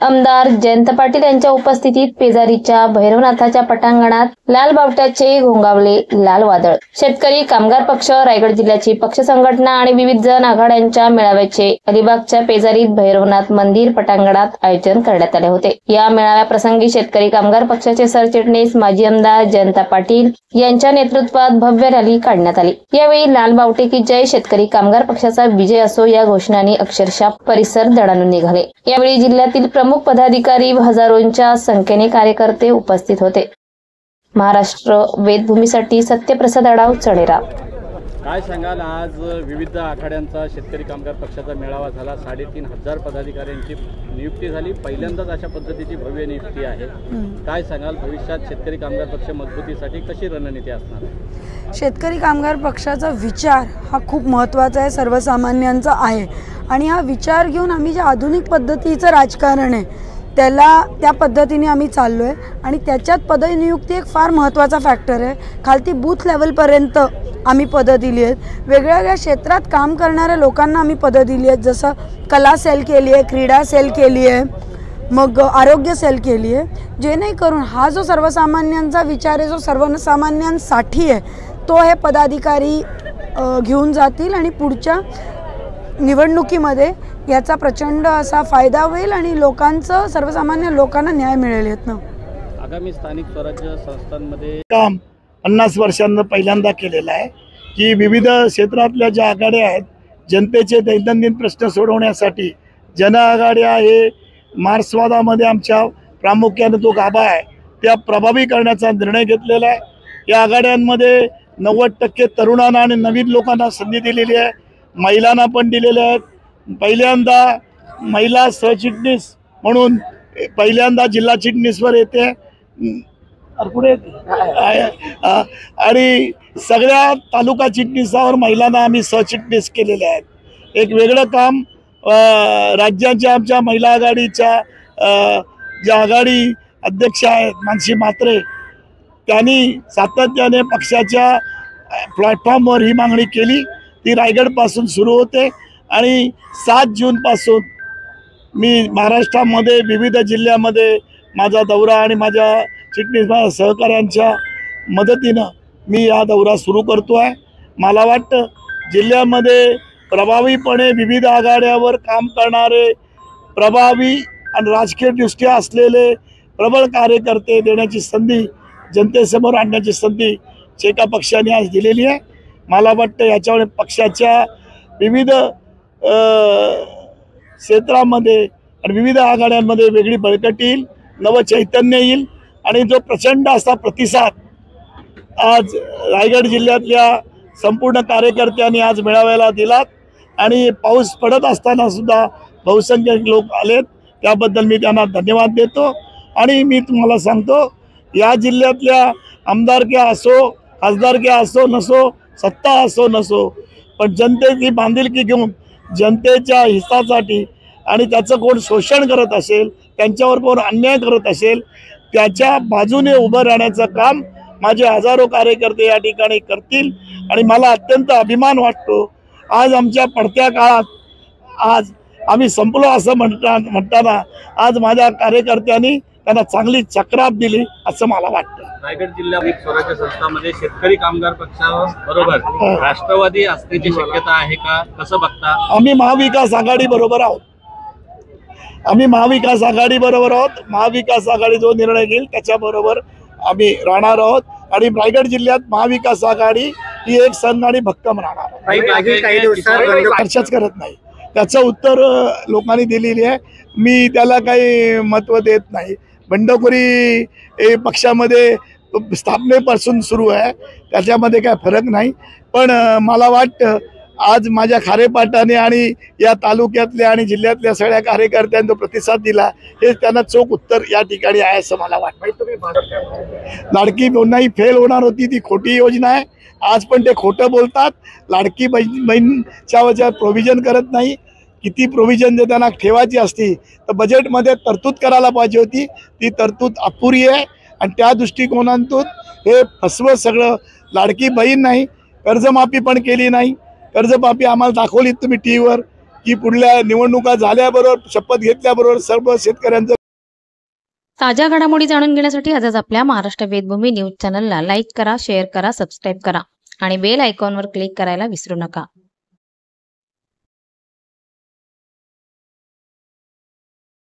आमदार जयंत पाटील यांच्या उपस्थितीत पेजारीच्या भैरवनाथाच्या पटांगणात लाल बावट्याचे घोंगावले लाल वादळ. शेतकरी कामगार पक्ष, रायगड जिल्ह्याची पक्ष संघटना आणि विविध जन आघाड्यांच्या मेळाव्याचे अलिबागच्या पेजारीत भैरवनाथ मंदिर पटांगणात आयोजन करण्यात आले होते. या मेळाव्याप्रसंगी शेतकरी कामगार पक्षाचे सरचिटणीस माजी आमदार जयंत पाटील यांच्या नेतृत्वात भव्य रॅली काढण्यात आली. यावेळी लाल बावटे की जय, शेतकरी कामगार पक्षाचा विजय असो या घोषणांनी अक्षरशः परिसर दणाणून निघाले. यावेळी जिल्ह्यातील प्रमुख पदाधिकारी व हजारोंच्या संख्येने कार्यकर्ते उपस्थित होते. महाराष्ट्र वेदभूमीसाठी सत्यप्रसाद आडाव, चणेरा. काय सांगाल, आज विविध आखाड्यांचा शेतकरी कामगार पक्षाचा मेळावा झाला. 3,500 पदाधिकाऱ्यांची नियुक्ती झाली. पहिल्यांदाच अशा पद्धतीची भव्य नियुक्ती आहे. काय सांगाल, भविष्यात शेतकरी कामगार पक्ष मजबूतीसाठी कशी रणनीती असणार आहे? शेतकरी कामगार पक्षाचा विचार हा खूप महत्त्वाचा आहे, सर्वसामान्यांचा आहे. आणि हा विचार घेऊन आम्ही जे आधुनिक पद्धतीचं राजकारण आहे त्या पद्धतीने आम्ही चाललो आहे. आणि त्याच्यात पदनियुक्ती एक फार महत्त्वाचा फॅक्टर आहे. खालती बूथ लेवलपर्यंत आम्ही पदं दिली आहेत. वेगवेगळ्या क्षेत्रात काम करणाऱ्या लोकांना आम्ही पदं दिली आहेत. जसं कला सेल केली आहे, क्रीडा सेल केली आहे, मग आरोग्य सेल केली आहे. जेणेकरून हा जो सर्वसामान्यांचा विचार आहे, जो सर्वसामान्यांसाठी आहे, तो हे पदाधिकारी घेऊन जातील आणि पुढच्या निवडणुकीमध्ये याचा प्रचंड असा फायदा होईल आणि सर्वसामान्य लोकांना न्याय मिळेल. आगामी स्थानिक स्वराज्य संस्थांमध्ये काम 50 वर्षांना पहिल्यांदा केलेलं आहे की विविध क्षेत्रातल्या ज्या आघाड्या आहेत, जनतेचे दैनंदिन प्रश्न सोडवण्यासाठी जन आघाड्या हे मार्क्सवादामध्ये आमच्या प्रामुख्याने तो गाभा आहे, त्या प्रभावी करण्याचा निर्णय घेतलेला आहे. या आघाड्यांमध्ये 90% तरुणांना आणि नवीन लोकांना संधी दिलेली आहे. महिलांना पण दिलेले आहेत. पहिल्यांदा महिला सरचिटणीस म्हणून पहिल्यांदा जिल्हा चिटणीसवर येते पुढे आणि सगळ्या तालुका चिटणीसावर महिलांना आम्ही सरचिटणीस केलेले आहेत. एक वेगळं काम राज्याच्या आमच्या महिला आघाडीच्या ज्या आघाडी अध्यक्ष आहेत मानसी म्हात्रे, त्यांनी सातत्याने पक्षाच्या प्लॅटफॉर्मवर ही मागणी केली. ती रायगडपासून सुरू होते आणि 7 जूनपासून मी महाराष्ट्रामध्ये विविध जिल्ह्यामध्ये माझा दौरा आणि माझ्या चिटणीस सहकाऱ्यांच्या मदतीनं मी हा दौरा सुरू करतो आहे. मला वाटतं जिल्ह्यामध्ये प्रभावीपणे विविध आघाड्यावर काम करणारे प्रभावी आणि राजकीयदृष्ट्या असलेले प्रबळ कार्यकर्ते देण्याची संधी, जनतेसमोर आणण्याची संधी एका पक्षाने आज दिलेली आहे. मला वाटतं याच्यामुळे पक्षाच्या विविध क्षेत्रामध्ये आणि विविध आघाड्यांमध्ये वेगळी बळकटी येईल, नवचैतन्य येईल आणि जो प्रचंड असा प्रतिसाद आज रायगड जिल्ह्यातल्या संपूर्ण कार्यकर्त्यांनी आज मेळाव्याला दिलात आणि पाऊस पडत असताना सुद्धा बहुसंख्यक लोक आलेत, त्याबद्दल मी त्यांना धन्यवाद देतो. आणि मी तुम्हाला सांगतो, या जिल्ह्यातल्या आमदारक्या असो, खासदारक्या असो नसो, सत्ता असो नसो, पण जनतेची बांधिलकी घेऊन जनतेच्या हितासाठी आणि त्याचं कोण शोषण करत असेल, त्यांच्यावर कोण अन्याय करत असेल, त्याच्या बाजूने उभं राहण्याचं काम माझे हजारो कार्यकर्ते या ठिकाणी करतील. आणि मला अत्यंत अभिमान वाटतो आज आमच्या पडत्या काळात आज आम्ही संपलो असं म्हणताना आज माझ्या कार्यकर्त्यांनी त्यांना चांगली चक्राप दिली असं मला वाटतं. रायगड जिल्ह्यात स्वराज्य संस्थांमध्ये शेतकरी कामगार पक्षाबरोबर राष्ट्रवादी असण्याची शक्यता आहे का, कसं बघता? आम्ही महाविकास आघाडी बरोबर आहोत. महाविकास आघाडी जो निर्णय घेईल त्याच्याबरोबर आम्ही राहणार आहोत. आणि रायगड जिल्ह्यात महाविकास आघाडी ही एक संघ आणि भक्कम राहणार, चर्चाच करत नाही. त्याचं उत्तर लोकांनी दिलेली आहे. मी त्याला काही महत्त्व देत नाही. बंडखोरी पक्षामध्ये स्थापनेपासून सुरू आहे, त्याच्यामध्ये काय फरक नाही. पण मला वाटतं आज माझ्या खारेपाटाने आणि या तालुक्यातल्या आणि जिल्ह्यातल्या सगळ्या कार्यकर्त्यांनी जो प्रतिसाद दिला, हे त्यांना चोख उत्तर या ठिकाणी आहे असं मला वाटतं. लाडकी बहीण फेल होणार होती, ती खोटी योजना आहे. आज पण ते खोटं बोलतात. लाडकी बहीणच्या प्रोव्हिजन करत नाही. किती प्रोव्हिजन जर त्यांना ठेवायची असती तर बजेटमध्ये तरतूद करायला पाहिजे होती. ती तरतूद अपुरी आहे आणि त्या दृष्टिकोनातून हे फसवं सगळं. लाडकी बहीण नाही, कर्जमाफी पण केली नाही. कर्जमाफी आम्हाला दाखवली तुम्ही टी व्हीवर की पुढल्या निवडणुका झाल्याबरोबर शपथ घेतल्याबरोबर सर्व शेतकऱ्यांचं ताज्या घडामोडी जाणून घेण्यासाठी आजच आपल्या महाराष्ट्र वेदभूमी न्यूज चॅनलला लाईक करा, शेअर करा, सबस्क्राईब करा आणि बेल आयकॉनवर क्लिक करायला विसरू नका.